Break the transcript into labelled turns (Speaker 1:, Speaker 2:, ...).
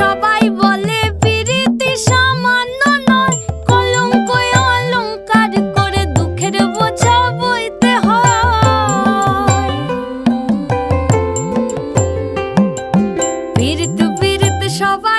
Speaker 1: সবাই বলে পিরিতি সামান্য নয়, কলঙ্ক অলংকার করে দুঃখের বোঝা বইতে হয়। পিরিত পিরিত সবাই